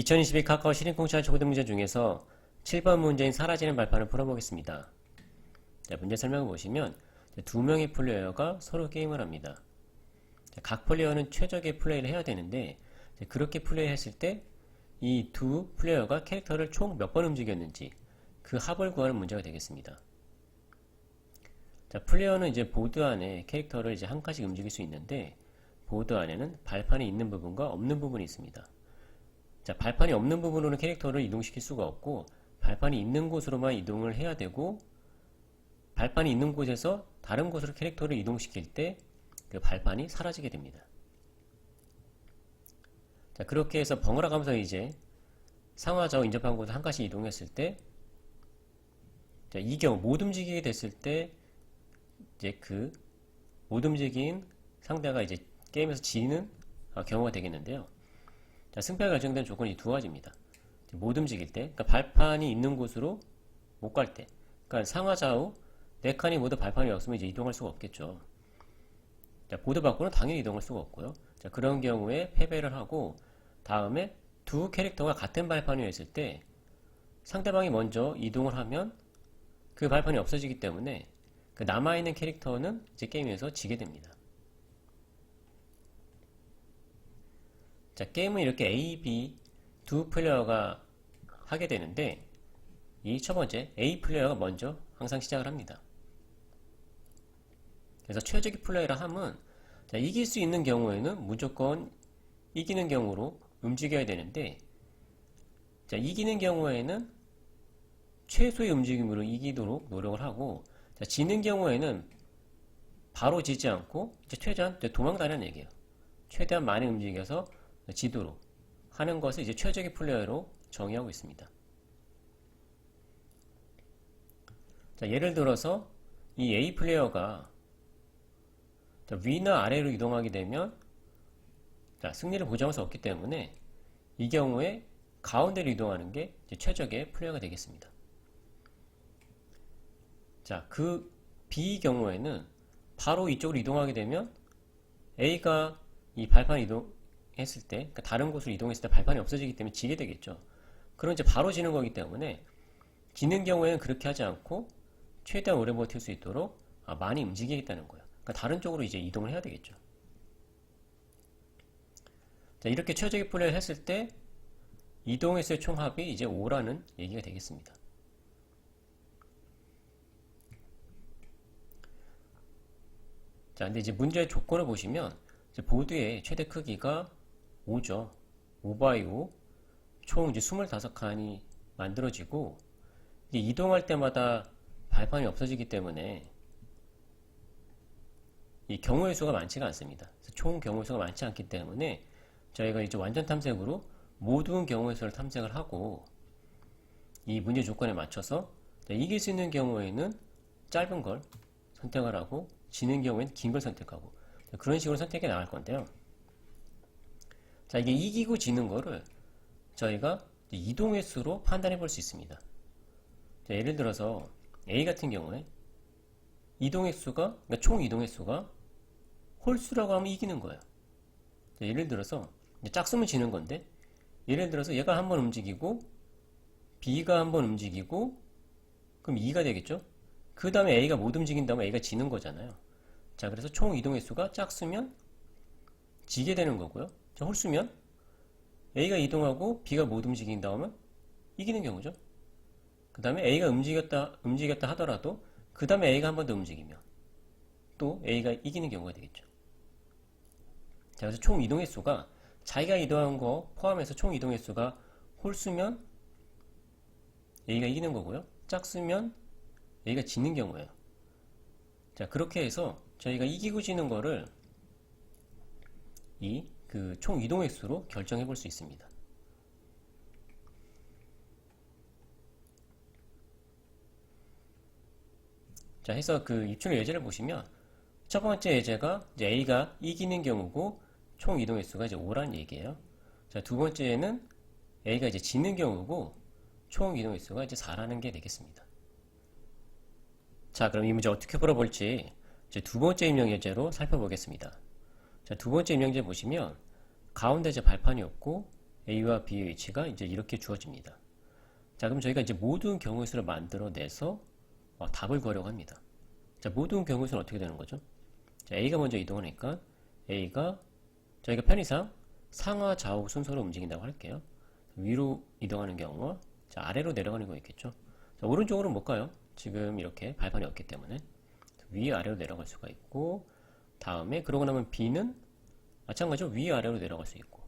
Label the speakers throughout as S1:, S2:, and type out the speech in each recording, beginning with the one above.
S1: 2022 카카오 실행공차 초등 문제 중에서 7번 문제인 사라지는 발판을 풀어보겠습니다. 자, 문제 설명을 보시면 두 명의 플레이어가 서로 게임을 합니다. 각 플레이어는 최적의 플레이를 해야 되는데 그렇게 플레이했을 때 이 두 플레이어가 캐릭터를 총 몇 번 움직였는지 그 합을 구하는 문제가 되겠습니다. 자, 플레이어는 이제 보드 안에 캐릭터를 이제 한 칸씩 움직일 수 있는데 보드 안에는 발판이 있는 부분과 없는 부분이 있습니다. 자, 발판이 없는 부분으로는 캐릭터를 이동시킬 수가 없고 발판이 있는 곳으로만 이동을 해야 되고 발판이 있는 곳에서 다른 곳으로 캐릭터를 이동시킬 때 그 발판이 사라지게 됩니다. 자, 그렇게 해서 번갈아 가면서 이제 상하좌우 인접한 곳을 한 칸씩 이동했을 때 자, 이 경우 못 움직이게 됐을 때 이제 그 못 움직인 상대가 이제 게임에서 지는 경우가 되겠는데요. 자, 승패가 결정된 조건이 두 가지입니다. 못 움직일 때, 그러니까 발판이 있는 곳으로 못 갈 때, 그러니까 상하 좌우 네 칸이 모두 발판이 없으면 이제 이동할 수가 없겠죠. 자, 보드 밖으로는 당연히 이동할 수가 없고요. 자, 그런 경우에 패배를 하고 다음에 두 캐릭터가 같은 발판이었을 때 상대방이 먼저 이동을 하면 그 발판이 없어지기 때문에 그 남아있는 캐릭터는 이제 게임에서 지게 됩니다. 자, 게임은 이렇게 A, B 두 플레이어가 하게 되는데 이 첫 번째 A 플레이어가 먼저 항상 시작을 합니다. 그래서 최적의 플레이라 함은 자, 이길 수 있는 경우에는 무조건 이기는 경우로 움직여야 되는데 자, 이기는 경우에는 최소의 움직임으로 이기도록 노력을 하고 자, 지는 경우에는 바로 지지 않고 이제 최대한 도망다니는 얘기예요. 최대한 많이 움직여서 지도록 하는 것을 이제 최적의 플레이어로 정의하고 있습니다. 자, 예를 들어서 이 A 플레이어가 자, 위나 아래로 이동하게 되면 자, 승리를 보장할 수 없기 때문에 이 경우에 가운데로 이동하는 게 이제 최적의 플레이어가 되겠습니다. 자, 그 B 경우에는 바로 이쪽으로 이동하게 되면 A가 이 발판 이동했을 때, 그러니까 다른 곳으로 이동했을 때 발판이 없어지기 때문에 지게 되겠죠. 그럼 이제 바로 지는 거기 때문에 지는 경우에는 그렇게 하지 않고 최대한 오래 버틸 수 있도록 많이 움직이겠다는 거예요. 그러니까 다른 쪽으로 이제 이동을 해야 되겠죠. 자, 이렇게 최적의 플레이를 했을 때 이동했을 총합이 이제 5라는 얘기가 되겠습니다. 자, 근데 이제 문제의 조건을 보시면 이제 보드의 최대 크기가 5죠. 5x5 총 이제 25칸이 만들어지고 이제 이동할 때마다 발판이 없어지기 때문에 이 경우의 수가 많지가 않습니다. 총 경우의 수가 많지 않기 때문에 저희가 이제 완전 탐색으로 모든 경우의 수를 탐색을 하고 이 문제 조건에 맞춰서 이길 수 있는 경우에는 짧은 걸 선택을 하고 지는 경우에는 긴 걸 선택하고 그런 식으로 선택해 나갈 건데요. 자, 이게 이기고 지는 거를 저희가 이동의 수로 판단해 볼 수 있습니다. 자, 예를 들어서 A 같은 경우에 이동의 수가, 그러니까 총 이동의 수가 홀수라고 하면 이기는 거예요. 자, 예를 들어서 짝수면 지는 건데 예를 들어서 얘가 한번 움직이고 B가 한번 움직이고 그럼 2가 되겠죠? 그 다음에 A가 못 움직인다면 A가 지는 거잖아요. 자, 그래서 총 이동의 수가 짝수면 지게 되는 거고요. 자, 홀수면 A가 이동하고 B가 못 움직인다면 이기는 경우죠. 그 다음에 A가 움직였다 하더라도 그 다음에 A가 한 번 더 움직이면 또 A가 이기는 경우가 되겠죠. 자, 그래서 총 이동의 수가 자기가 이동한 거 포함해서 총 이동의 수가 홀수면 A가 이기는 거고요. 짝수면 A가 지는 경우예요. 자, 그렇게 해서 저희가 이기고 지는 거를 그 총 이동의 수로 결정해 볼 수 있습니다. 자, 해서 그 입출 예제를 보시면 첫 번째 예제가 이제 A가 이기는 경우고 총 이동의 수가 이제 5라는 얘기예요. 자, 두 번째는 A가 이제 지는 경우고 총 이동의 수가 이제 4라는 게 되겠습니다. 자, 그럼 이 문제 어떻게 풀어볼지 이제 두 번째 입력 예제로 살펴보겠습니다. 자, 두 번째 입력 예제 보시면 가운데 이제 발판이 없고 A와 B의 위치가 이제 이렇게 주어집니다. 자, 그럼 저희가 이제 모든 경우의 수를 만들어내서 답을 구하려고 합니다. 자, 모든 경우의 수는 어떻게 되는 거죠? 자, A가 먼저 이동하니까 A가 저희가 편의상 상하 좌우 순서로 움직인다고 할게요. 위로 이동하는 경우와 자, 아래로 내려가는 경우 있겠죠. 자, 오른쪽으로는 못 가요. 지금 이렇게 발판이 없기 때문에 위아래로 내려갈 수가 있고, 다음에 그러고 나면 B는 마찬가지로 위아래로 내려갈 수 있고,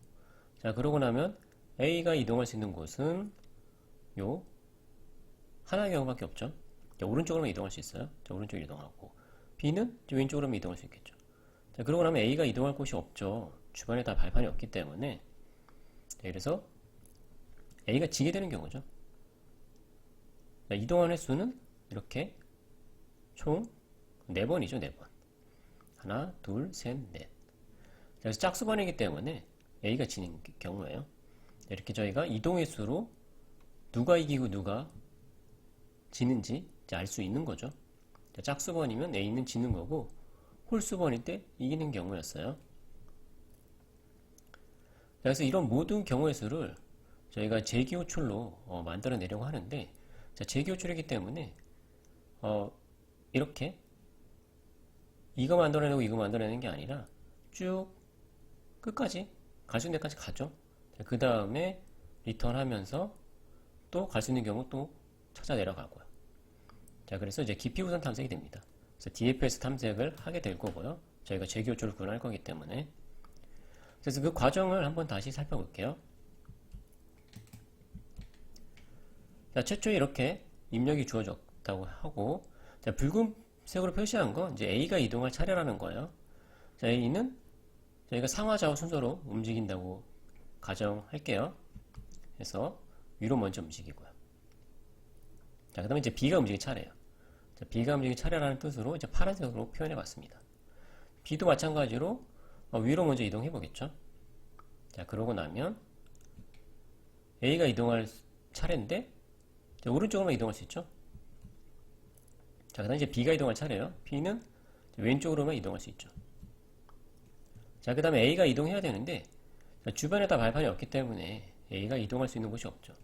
S1: 자, 그러고 나면 A가 이동할 수 있는 곳은 요 하나의 경우밖에 없죠. 자, 오른쪽으로만 이동할 수 있어요. 자, 오른쪽으로 이동하고, B는 왼쪽으로만 이동할 수 있겠죠. 자, 그러고 나면 A가 이동할 곳이 없죠. 주변에 다 발판이 없기 때문에. 자, 그래서 A가 지게 되는 경우죠. 자, 이동한 횟수는 이렇게 총 4번이죠, 4번. 하나, 둘, 셋, 넷. 그래서 짝수번이기 때문에 A가 지는 경우예요. 이렇게 저희가 이동 횟수로 누가 이기고 누가 지는지 알 수 있는 거죠. 짝수번이면 A는 지는 거고, 홀수번일 때 이기는 경우였어요. 그래서 이런 모든 경우의 수를 저희가 재기호출로 만들어내려고 하는데, 자, 재기호출이기 때문에 이렇게 이거 만들어내고 이거 만들어내는 게 아니라 쭉 끝까지 갈 수 있는 데까지 가죠. 그 다음에 리턴 하면서 또 갈 수 있는 경우 또 찾아 내려가고요. 자, 그래서 이제 깊이 우선 탐색이 됩니다. 그래서 DFS 탐색을 하게 될 거고요. 저희가 재교조를 구현할 거기 때문에. 그래서 그 과정을 한번 다시 살펴볼게요. 자, 최초에 이렇게 입력이 주어졌다고 하고, 자, 붉은색으로 표시한 건 이제 A가 이동할 차례라는 거예요. 자, A는 저희가 상하 좌우 순서로 움직인다고 가정할게요. 그래서 위로 먼저 움직이고요. 자, 그 다음에 이제 B가 움직일 차례예요. 자, B가 움직일 차례라는 뜻으로 이제 파란색으로 표현해 봤습니다. B도 마찬가지로 위로 먼저 이동해 보겠죠. 자, 그러고 나면 A가 이동할 차례인데 자, 오른쪽으로만 이동할 수 있죠. 자, 그 다음에 이제 B가 이동할 차례예요. B는 왼쪽으로만 이동할 수 있죠. 자, 그 다음에 A가 이동해야 되는데 자, 주변에 다 발판이 없기 때문에 A가 이동할 수 있는 곳이 없죠.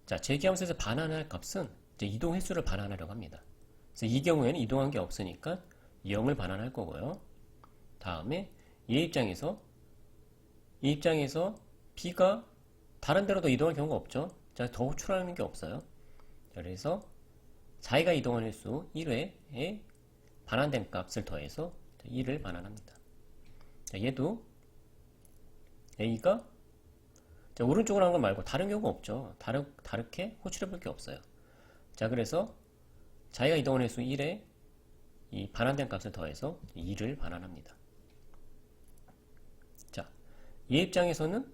S1: 자, 재기함수에서 반환할 값은 이제 이동 횟수를 반환하려고 합니다. 그래서 이 경우에는 이동한 게 없으니까 0을 반환할 거고요. 다음에 얘 입장에서 B가 다른 데로 더 이동할 경우가 없죠. 자, 더 호출하는 게 없어요. 자, 그래서 자기가 이동한 횟수 1회에 반환된 값을 더해서 1을 반환합니다. 자, 얘도 A가 자, 오른쪽으로 한 거 말고 다른 경우가 없죠. 다르게 호출해 볼 게 없어요. 자, 그래서 자기가 이동한 횟수 1에 이 반환된 값을 더해서 2를 반환합니다. 자, 얘 입장에서는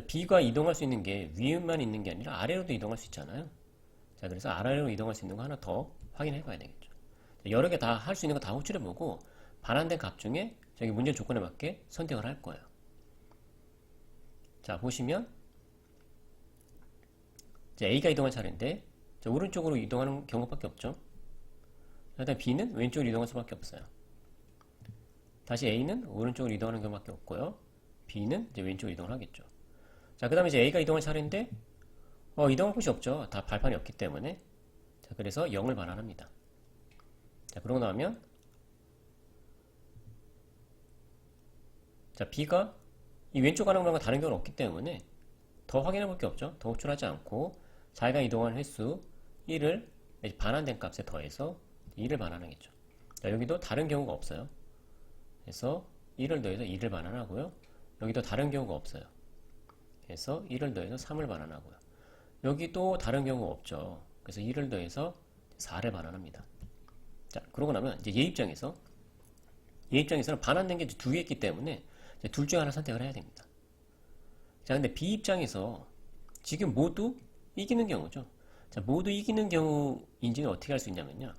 S1: B가 이동할 수 있는 게 위에만 있는 게 아니라 아래로도 이동할 수 있잖아요. 자, 그래서 아래로 이동할 수 있는 거 하나 더 확인해 봐야 되겠죠. 자, 여러 개 다 할 수 있는 거 다 호출해 보고 반환된 값 중에 저기 문제 조건에 맞게 선택을 할 거예요. 자, 보시면 이제 A가 이동할 차례인데 자, 오른쪽으로 이동하는 경우밖에 없죠. 일단 B는 왼쪽으로 이동할 수밖에 없어요. 다시 A는 오른쪽으로 이동하는 경우밖에 없고요. B는 이제 왼쪽으로 이동을 하겠죠. 자, 그 다음에 이제 A가 이동할 차례인데 이동할 곳이 없죠. 다 발판이 없기 때문에. 자, 그래서 0을 반환합니다. 자, 그러고 나면 자, B가 이 왼쪽 가는 거랑 다른 경우는 없기 때문에 더 확인해 볼 게 없죠. 더 호출하지 않고 자기가 이동한 횟수 1을 반환된 값에 더해서 2를 반환하겠죠. 자, 여기도 다른 경우가 없어요. 그래서 1을 더해서 2를 반환하고요. 여기도 다른 경우가 없어요. 그래서 1을 더해서 3을 반환하고요. 여기도 다른 경우가 없죠. 그래서 1을 더해서 4를 반환합니다. 자, 그러고 나면 이제 얘 입장에서는 반환된 게 두 개 있기 때문에 둘 중에 하나 선택을 해야 됩니다. 자, 근데 B 입장에서 지금 모두 이기는 경우죠. 자, 모두 이기는 경우인지는 어떻게 할 수 있냐면요.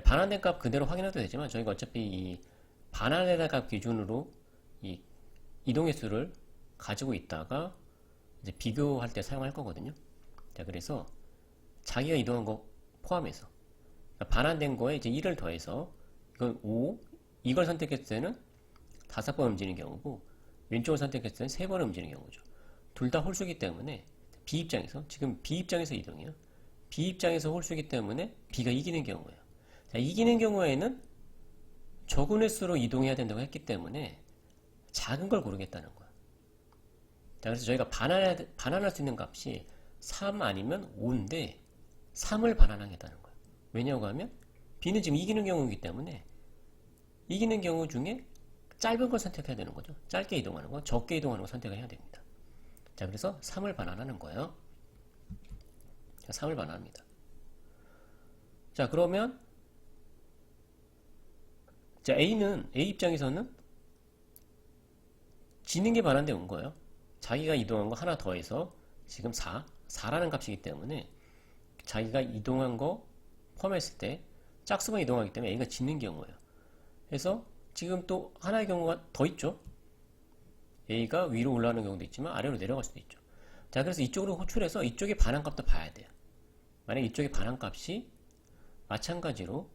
S1: 반환된 값 그대로 확인해도 되지만 저희가 어차피 이 반환된 값 기준으로 이 이동 횟수를 가지고 있다가 이제 비교할 때 사용할 거거든요. 자, 그래서 자기가 이동한 거 포함해서 그러니까 반환된 거에 이제 1을 더해서 이건 5 이걸 선택했을 때는 5번 움직이는 경우고 왼쪽을 선택했을 때는 3번 움직이는 경우죠. 둘 다 홀수기 때문에 B 입장에서 지금 B 입장에서 이동이요. B 입장에서 홀수기 때문에 B가 이기는 경우예요. 자, 이기는 경우에는 적은 횟수로 이동해야 된다고 했기 때문에 작은 걸 고르겠다는 거야. 자, 그래서 저희가 반환할 수 있는 값이 3 아니면 5인데 3을 반환하겠다는 거예요. 왜냐고 하면 B는 지금 이기는 경우이기 때문에 이기는 경우 중에 짧은 걸 선택해야 되는 거죠. 짧게 이동하는 거, 적게 이동하는 거 선택을 해야 됩니다. 자, 그래서 3을 반환하는 거예요. 자, 3을 반환합니다. 자, 그러면 자, A 입장에서는 지는 게 반환돼 온 거예요. 자기가 이동한 거 하나 더해서 지금 4라는 값이기 때문에 자기가 이동한 거 포함했을 때 짝수가 이동하기 때문에 A가 지는 경우예요. 그래서 지금 또 하나의 경우가 더 있죠. A가 위로 올라가는 경우도 있지만 아래로 내려갈 수도 있죠. 자, 그래서 이쪽으로 호출해서 이쪽의 반환값도 봐야 돼요. 만약 이쪽의 반환값이 마찬가지로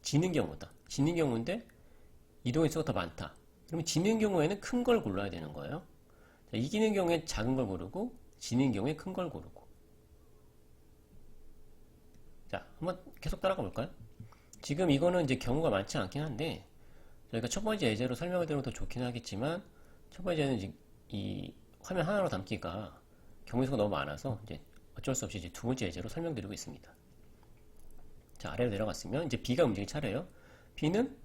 S1: 지는 경우다. 지는 경우인데 이동의 수가 더 많다. 그러면 지는 경우에는 큰 걸 골라야 되는 거예요. 자, 이기는 경우에 작은 걸 고르고 지는 경우에 큰 걸 고르고. 자, 한번 계속 따라가 볼까요? 지금 이거는 이제 경우가 많지 않긴 한데 저희가 첫 번째 예제로 설명을 드리면 더 좋긴 하겠지만 첫 번째 예제는 이제 이 화면 하나로 담기가 경우의 수가 너무 많아서 이제 어쩔 수 없이 이제 두 번째 예제로 설명드리고 있습니다. 자, 아래로 내려갔으면 이제 B가 움직일 차례예요. B는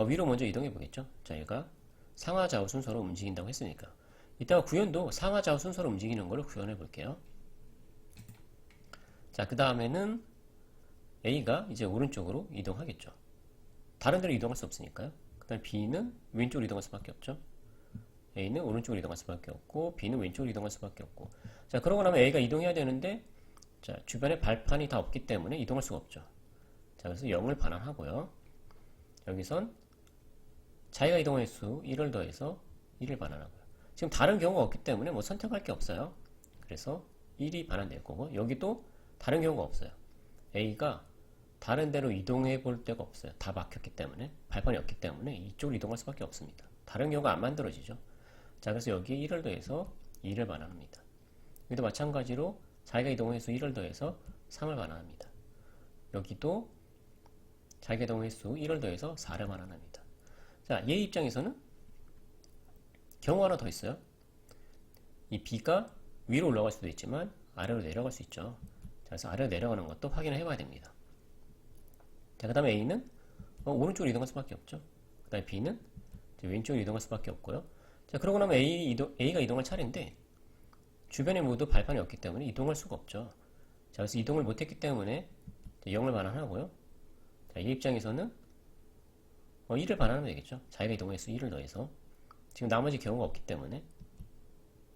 S1: 위로 먼저 이동해 보겠죠. 자, 얘가 상하 좌우 순서로 움직인다고 했으니까 이따가 구현도 상하 좌우 순서로 움직이는 걸로 구현해 볼게요. 자, 그 다음에는 A가 이제 오른쪽으로 이동하겠죠. 다른 데로 이동할 수 없으니까요. 그 다음에 B는 왼쪽으로 이동할 수밖에 없죠. A는 오른쪽으로 이동할 수밖에 없고 B는 왼쪽으로 이동할 수밖에 없고. 자, 그러고 나면 A가 이동해야 되는데 자, 주변에 발판이 다 없기 때문에 이동할 수가 없죠. 자, 그래서 0을 반환하고요. 여기선 자기가 이동할 횟수 1을 더해서 1을 반환하고요. 지금 다른 경우가 없기 때문에 뭐 선택할 게 없어요. 그래서 1이 반환될 거고 여기도 다른 경우가 없어요. A가 다른 데로 이동해 볼 데가 없어요. 다 막혔기 때문에 발판이 없기 때문에 이쪽으로 이동할 수밖에 없습니다. 다른 경우가 안 만들어지죠. 자, 그래서 여기에 1을 더해서 2를 반환합니다. 여기도 마찬가지로 자기가 이동할 횟수 1을 더해서 3을 반환합니다. 여기도 자기가 이동할 횟수 1을 더해서 4를 반환합니다. 자, 얘 입장에서는 경우 하나 더 있어요. 이 B가 위로 올라갈 수도 있지만 아래로 내려갈 수 있죠. 자, 그래서 아래로 내려가는 것도 확인을 해봐야 됩니다. 자, 그 다음에 A는 오른쪽으로 이동할 수밖에 없죠. 그 다음에 B는 왼쪽으로 이동할 수밖에 없고요. 자, 그러고 나면 A가 이동할 차례인데 주변에 모두 발판이 없기 때문에 이동할 수가 없죠. 자, 그래서 이동을 못했기 때문에 0을 반환하고요. 자, 얘 입장에서는 1을 반환하면 되겠죠. 자기가 이동할 수 1을 더해서 지금 나머지 경우가 없기 때문에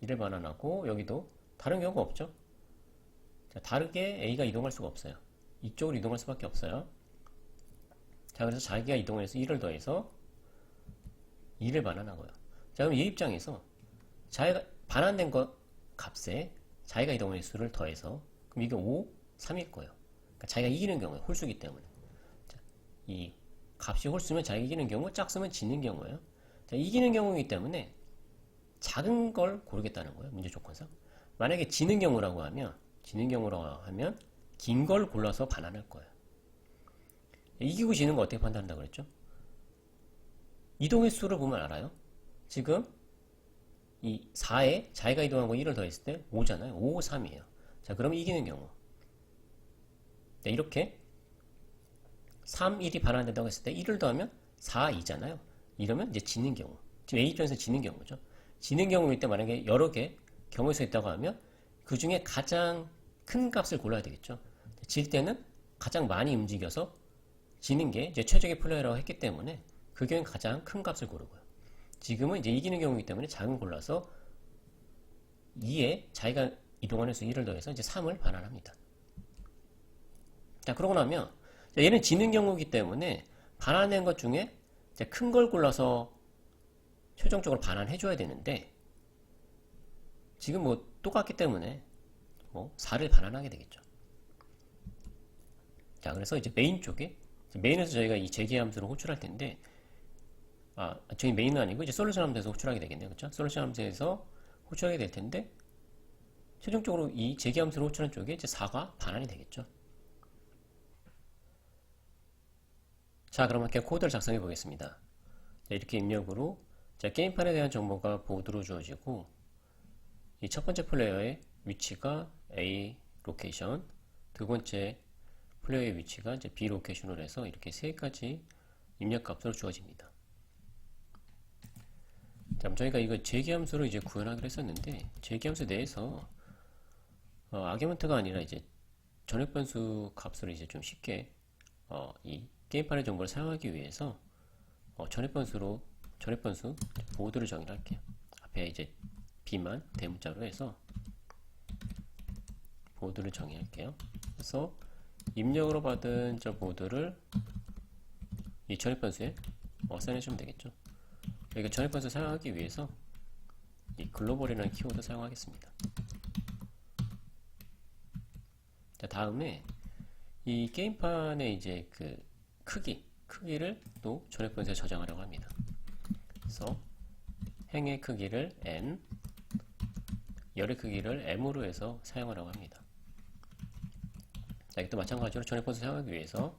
S1: 1을 반환하고 여기도 다른 경우가 없죠. 자, 다르게 A가 이동할 수가 없어요. 이쪽으로 이동할 수밖에 없어요. 자, 그래서 자기가 이동해서 1을 더해서 2를 반환하고요. 자, 그럼 얘 입장에서 자기가 반환된 것 값에 자기가 이동할 수를 더해서 그럼 이게 5, 3일 거예요. 그러니까 자기가 이기는 경우에 홀수기 때문에. 자, 이 값이 홀수면 자기가 이기는 경우, 짝수면 지는 경우예요. 자, 이기는 경우이기 때문에 작은 걸 고르겠다는 거예요. 문제 조건상. 만약에 지는 경우라고 하면 긴 걸 골라서 반환할 거예요. 이기고 지는 거 어떻게 판단한다고 그랬죠? 이동의 수를 보면 알아요. 지금 이 4에 자기가 이동한 거 1을 더했을 때 5잖아요. 5, 3이에요. 자, 그러면 이기는 경우. 자, 이렇게 3, 1이 반환된다고 했을 때 1을 더하면 4, 2잖아요. 이러면 이제 지는 경우. 지금 A 입장에서 지는 경우죠. 지는 경우일 때 만약에 여러 개 경우의 수가 있다고 하면 그 중에 가장 큰 값을 골라야 되겠죠. 질 때는 가장 많이 움직여서 지는 게 이제 최적의 플레이라고 했기 때문에 그 경우에 가장 큰 값을 고르고요. 지금은 이제 이기는 경우이기 때문에 작은 골라서 2에 자기가 이동하는 수 1을 더해서 이제 3을 반환합니다. 자, 그러고 나면 얘는 지는 경우이기 때문에 반환된 것 중에 큰 걸 골라서 최종적으로 반환해줘야 되는데 지금 뭐 똑같기 때문에 4를 반환하게 되겠죠. 자, 그래서 이제 메인 쪽에 메인에서 저희가 이 재계함수를 호출할 텐데 저희 메인은 아니고 이제 솔루션 함수에서 호출하게 되겠네요. 그렇죠? 솔루션 함수에서 호출하게 될 텐데 최종적으로 이 재기 함수로 호출한 쪽에 이제 4가 반환이 되겠죠. 자, 그럼 함께 코드를 작성해 보겠습니다. 자, 이렇게 입력으로 자, 게임판에 대한 정보가 보드로 주어지고 이 첫 번째 플레이어의 위치가 A 로케이션, 두 번째 플레이어의 위치가 이제 B 로케이션으로 해서 이렇게 세 가지 입력 값으로 주어집니다. 자, 저희가 이거 재기함수로 이제 구현하기로 했었는데 재기함수 내에서 아규먼트가 아니라 이제 전액 변수 값으로 이제 좀 쉽게 이 게임판의 정보를 사용하기 위해서 전액 변수 보드를 정의를 할게요. 앞에 이제 B만 대문자로 해서 보드를 정의할게요. 그래서 입력으로 받은 저 보드를 이 전액 변수에 어사인해 주면 되겠죠. 여기가 전액 변수 사용하기 위해서 이 글로벌이라는 키워드 사용하겠습니다. 자, 다음에 이 게임판의 이제 그 크기를 또 전액 변수에 저장하려고 합니다. 그래서 행의 크기를 n, 열의 크기를 m으로 해서 사용하려고 합니다. 자, 이것도 마찬가지로 전액 변수 사용하기 위해서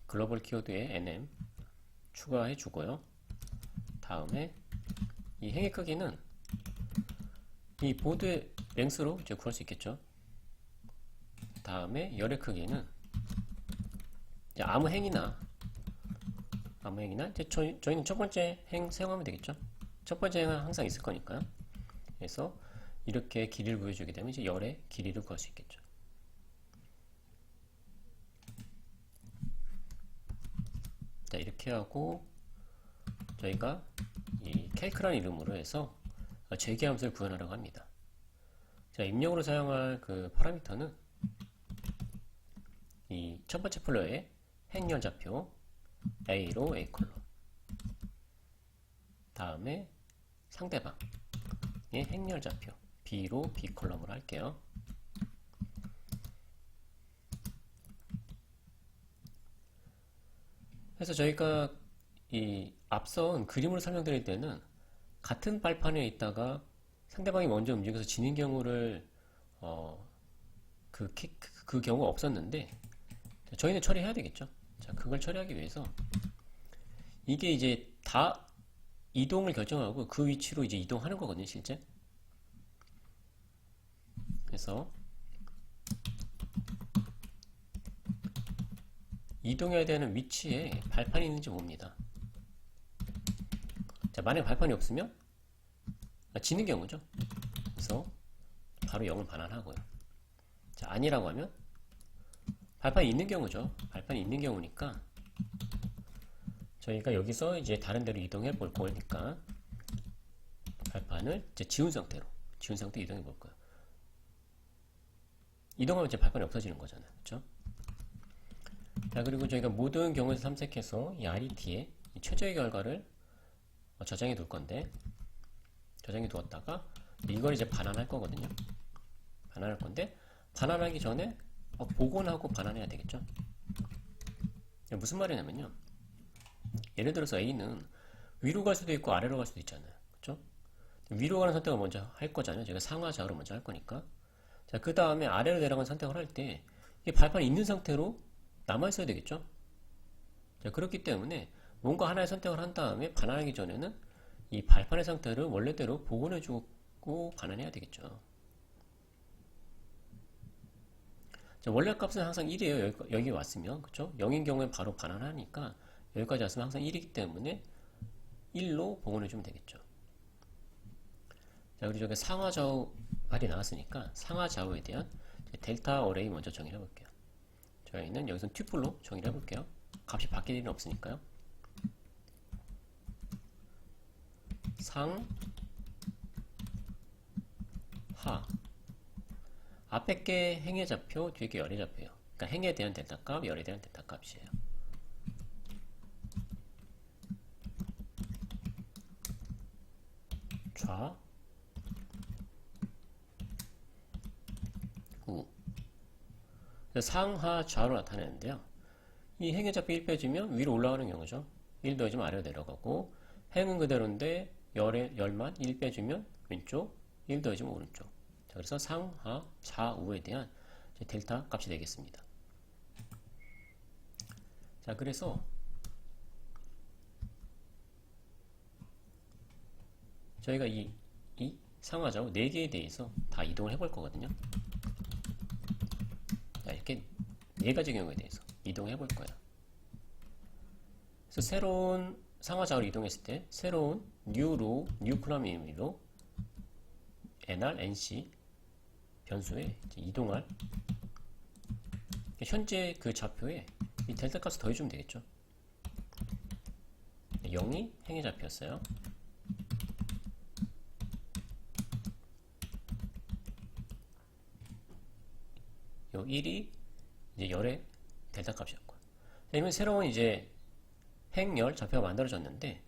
S1: 글로벌 키워드에 nm 추가해 주고요. 다음에 이 행의 크기는 이 보드의 랭스로 이제 구할 수 있겠죠. 다음에 열의 크기는 이제 아무 행이나 이제 저희는 첫 번째 행 사용하면 되겠죠. 첫 번째 행은 항상 있을 거니까요. 그래서 이렇게 길이를 구해주게 되면 이제 열의 길이를 구할 수 있겠죠. 자, 이렇게 하고 저희가 이 calc라는 이름으로 해서 재기함수를 구현하려고 합니다. 자, 입력으로 사용할 그 파라미터는 이 첫 번째 플레이어의 행열 좌표 A로 A 컬럼, 다음에 상대방의 행열 좌표 B로 B 컬럼으로 할게요. 그래서 저희가 이 앞선 그림으로 설명드릴 때는 같은 발판에 있다가 상대방이 먼저 움직여서 지는 경우를 그 경우가 없었는데 저희는 처리해야 되겠죠. 자, 그걸 처리하기 위해서 이게 이제 다 이동을 결정하고 그 위치로 이제 이동하는 거거든요, 실제. 그래서 이동해야 되는 위치에 발판이 있는지 봅니다. 자, 만약 발판이 없으면 지는 경우죠. 그래서 바로 0을 반환하고요. 자, 아니라고 하면 발판이 있는 경우죠. 발판이 있는 경우니까 저희가 여기서 이제 다른 데로 이동해 볼 거니까 발판을 이제 지운 상태 이동해 볼 거예요. 이동하면 이제 발판이 없어지는 거잖아요. 그렇죠? 자, 그리고 저희가 모든 경우에서 탐색해서 이 RET에 이 최저의 결과를 저장해 둘 건데 저장해 두었다가 이걸 이제 반환할 거거든요. 반환할 건데 반환하기 전에 복원하고 반환해야 되겠죠. 무슨 말이냐면요, 예를 들어서 A는 위로 갈 수도 있고 아래로 갈 수도 있잖아요. 그렇죠? 위로 가는 선택을 먼저 할 거잖아요. 제가 상하 좌우로 먼저 할 거니까. 자, 그 다음에 아래로 내려가는 선택을 할 때 이게 발판이 있는 상태로 남아 있어야 되겠죠. 자, 그렇기 때문에 뭔가 하나의 선택을 한 다음에 반환하기 전에는 이 발판의 상태를 원래대로 복원해주고 반환해야 되겠죠. 자, 원래 값은 항상 1이에요. 여기 왔으면. 그쵸? 0인 경우에 바로 반환하니까 여기까지 왔으면 항상 1이기 때문에 1로 복원해주면 되겠죠. 자, 그리고 저기 상하 좌우 말이 나왔으니까 상하 좌우에 대한 델타 어레이 먼저 정의를 해볼게요. 저희는 여기서 튜플로 정의를 해볼게요. 값이 바뀔 일은 없으니까요. 상, 하. 앞에 게 행의 좌표, 뒤에 게 열의 좌표예요. 그러니까 행에 대한 델타 값, 열에 대한 델타 값이에요. 좌, 우. 상하 좌로 나타내는데요. 이 행의 좌표 1 빼주면 위로 올라가는 경우죠. 1 더해주면 아래로 내려가고, 행은 그대로인데 열만 1 빼주면 왼쪽, 1 더해주면 오른쪽. 자, 그래서 상하, 좌우에 대한 델타 값이 되겠습니다. 자, 그래서 저희가 이 상하좌우 4개에 대해서 다 이동을 해볼 거거든요. 자, 이렇게 4가지 경우에 대해서 이동해 볼 거예요. 그래서 새로운 상하좌우로 이동했을 때 새로운 뉴 콜럼 의미로 nr, nc 변수에 이동할 현재 그 좌표에 이 델타 값을 더해주면 되겠죠. 0이 행의 좌표였어요. 요 1이 이제 열의 델타 값이었고. 그러면 새로운 이제 행열 좌표가 만들어졌는데,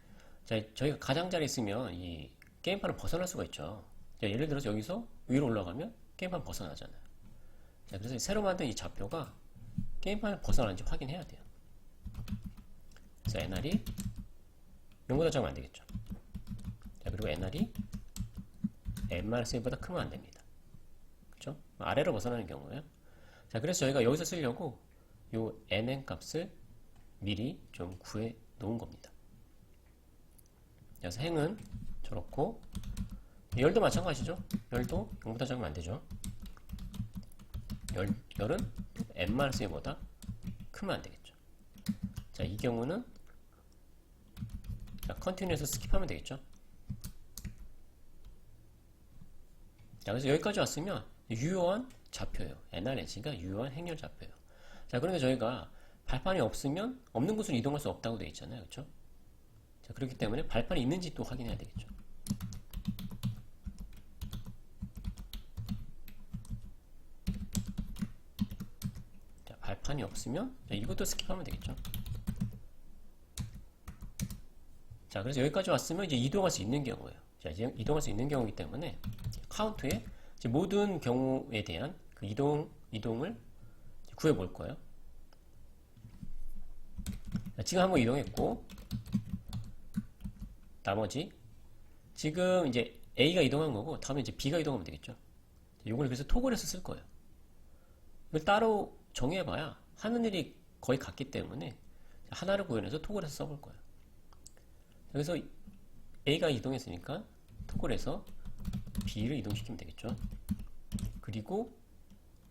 S1: 자, 저희가 가장자리에 있으면 이 게임판을 벗어날 수가 있죠. 자, 예를 들어서 여기서 위로 올라가면 게임판 벗어나잖아요. 자, 그래서 새로 만든 이 좌표가 게임판을 벗어나는지 확인해야 돼요. 그래서 nr이 0보다 작으면 안 되겠죠. 자, 그리고 nr이 n-1보다 크면 안 됩니다. 그렇죠? 아래로 벗어나는 경우에요. 자, 그래서 저희가 여기서 쓰려고 요 nn 값을 미리 좀 구해 놓은 겁니다. 그래서 행은 저렇고, 열도 마찬가지죠. 열도 0보다 작으면 안 되죠. 열은 n-1보다 크면 안 되겠죠. 자, 이 경우는 자, 컨티뉴에서 스킵하면 되겠죠. 자, 그래서 여기까지 왔으면 유효한 좌표예요. nrnC가 유효한 행렬 좌표예요. 자, 그런데 저희가 발판이 없으면 없는 곳으로 이동할 수 없다고 되어 있잖아요. 그렇죠? 자, 그렇기 때문에 발판이 있는지 또 확인해야 되겠죠. 자, 발판이 없으면 자, 이것도 스킵하면 되겠죠. 자, 그래서 여기까지 왔으면 이제 이동할 수 있는 경우예요. 자, 이제 이동할 수 있는 경우이기 때문에 카운트에 이제 모든 경우에 대한 그 이동을 구해 볼 거예요. 자, 지금 한번 이동했고, 나머지 지금 이제 A가 이동한 거고, 다음에 이제 B가 이동하면 되겠죠. 이걸 그래서 토글해서 쓸 거예요. 이걸 따로 정해봐야 하는 일이 거의 같기 때문에 하나를 구현해서 토글해서 써볼 거예요. 그래서 A가 이동했으니까 토글해서 B를 이동시키면 되겠죠. 그리고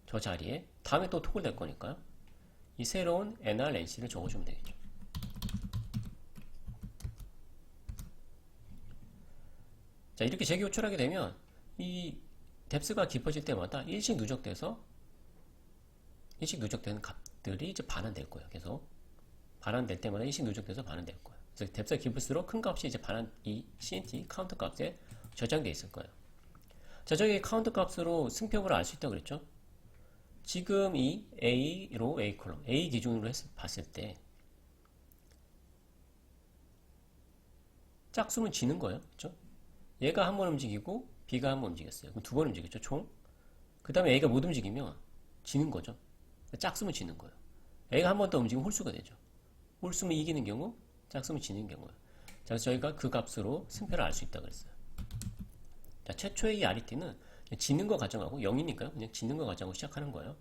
S1: 저 자리에 다음에 또 토글 될 거니까요. 이 새로운 nr, nc를 적어주면 되겠죠. 자, 이렇게 재기 호출하게 되면 이 뎁스가 깊어질 때마다 일씩 누적되는 값들이 이제 반환될 거예요. 계속 반환될 때마다 일씩 누적돼서 반환될 거예요. 그래서 뎁스가 깊을수록 큰 값이 이제 이 CNT 카운터 값에 저장되어 있을 거예요. 자, 저기 카운터 값으로 승표를 알 수 있다고 그랬죠? 지금 이 A로 A 콜럼, A 기준으로 봤을 때 짝수는 지는 거예요. 그렇죠? 얘가 한 번 움직이고 B가 한 번 움직였어요. 그럼 두 번 움직였죠, 총. 그 다음에 A가 못 움직이면 지는 거죠. 짝수면 지는 거예요. A가 한 번 더 움직이면 홀수가 되죠. 홀수면 이기는 경우, 짝수면 지는 경우예요. 자, 그래서 저희가 그 값으로 승표를 알 수 있다고 그랬어요. 자, 최초의 이 RET는 지는 거 가정하고 0이니까요. 그냥 지는 거 가정하고 시작하는 거예요.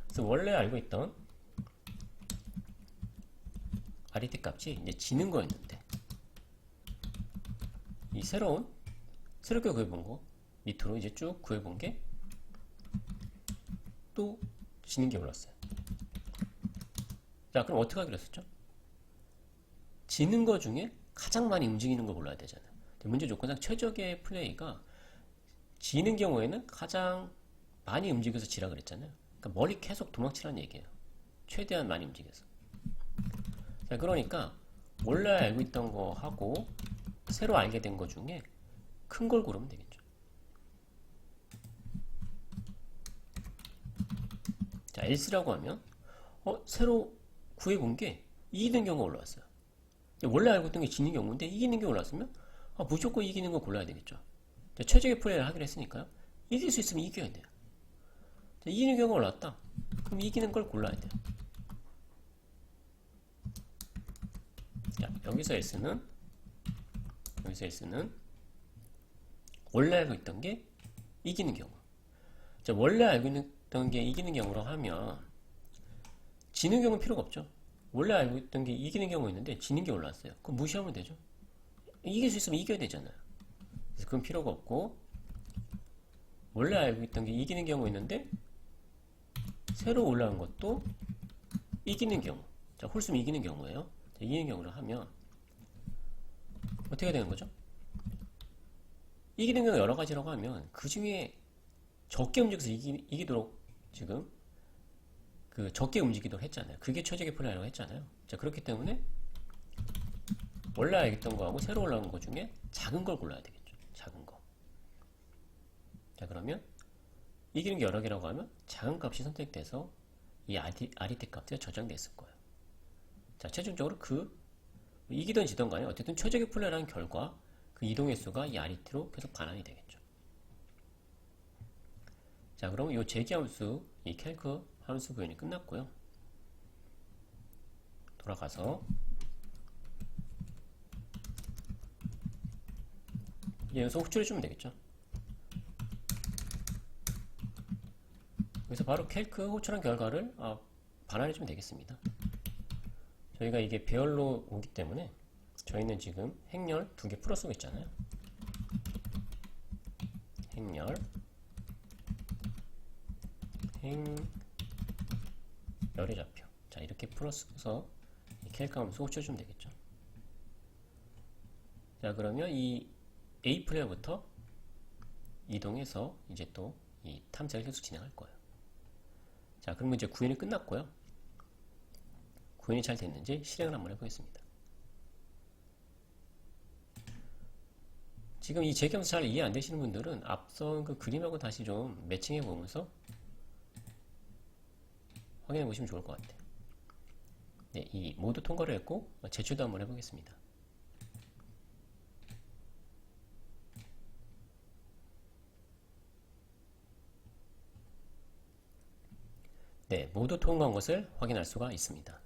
S1: 그래서 원래 알고 있던 RET 값이 이제 지는 거였는데, 이 새롭게 구해본 거 밑으로 이제 쭉 구해본 게 또 지는 게 올랐어요. 자, 그럼 어떻게 하기로 했었죠? 지는 거 중에 가장 많이 움직이는 걸 골라야 되잖아요. 문제 조건상 최적의 플레이가 지는 경우에는 가장 많이 움직여서 지라 그랬잖아요. 그러니까 멀리 계속 도망치라는 얘기예요. 최대한 많이 움직여서. 자, 그러니까 원래 알고 있던 거 하고 새로 알게 된 거 중에 큰 걸 고르면 되겠죠. 자, else라고 하면 새로 구해본 게 이기는 경우가 올라왔어요. 원래 알고 있던 게 지는 경우인데 이기는 게 올라왔으면 무조건 이기는 거 골라야 되겠죠. 자, 최적의 플레이를 하기로 했으니까요. 이길 수 있으면 이겨야 돼요. 자, 이기는 경우가 올라왔다. 그럼 이기는 걸 골라야 돼요. 자, 여기서 S는 원래 알고 있던 게 이기는 경우. 자, 원래 알고 있던 게 이기는 경우로 하면 지는 경우는 필요가 없죠. 원래 알고 있던 게 이기는 경우 있는데 지는 게 올라왔어요. 그럼 무시하면 되죠. 이길 수 있으면 이겨야 되잖아요. 그래서 그건 필요가 없고, 원래 알고 있던 게 이기는 경우 있는데 새로 올라온 것도 이기는 경우. 자, 홀수면 이기는 경우예요. 자, 이기는 경우를 하면 어떻게 되는 거죠? 이기는 경우 여러 가지라고 하면 그 중에 적게 움직여서 이기도록 지금 그 적게 움직이도록 했잖아요. 그게 최적의 플레이라고 했잖아요. 자, 그렇기 때문에 원래 알겠던 거하고 새로 올라온 거 중에 작은 걸 골라야 되겠죠. 작은 거. 자, 그러면 이기는 게 여러 개라고 하면 작은 값이 선택돼서 이 RET 값이 저장됐을 거예요. 자, 최종적으로 이기던 지던 간에 어쨌든 최적의 플레이라는 결과 그 이동의 수가 이 RET로 계속 반환이 되겠죠. 자, 그럼 이 재기함수, 이 캘크 함수 구현이 끝났고요. 돌아가서 여기서 호출해주면 되겠죠. 여기서 바로 캘크 호출한 결과를 반환해주면 되겠습니다. 저희가 이게 배열로 오기 때문에 저희는 지금 행렬 2개 풀어쓰고 있잖아요. 행열의 좌표. 자, 이렇게 풀어서 이 캘크 함수 호출해주면 되겠죠. 자, 그러면 이 A 플레이어부터 이동해서 이제 또 이 탐색을 계속 진행할 거예요. 자, 그러면 이제 구현이 끝났고요. 구현이 잘 됐는지 실행을 한번 해보겠습니다. 지금 이 재기함수 잘 이해 안 되시는 분들은 앞선 그 그림하고 다시 좀 매칭해 보면서 확인해 보시면 좋을 것 같아요. 네, 이 모두 통과를 했고 제출도 한번 해보겠습니다. 네, 모두 통과한 것을 확인할 수가 있습니다.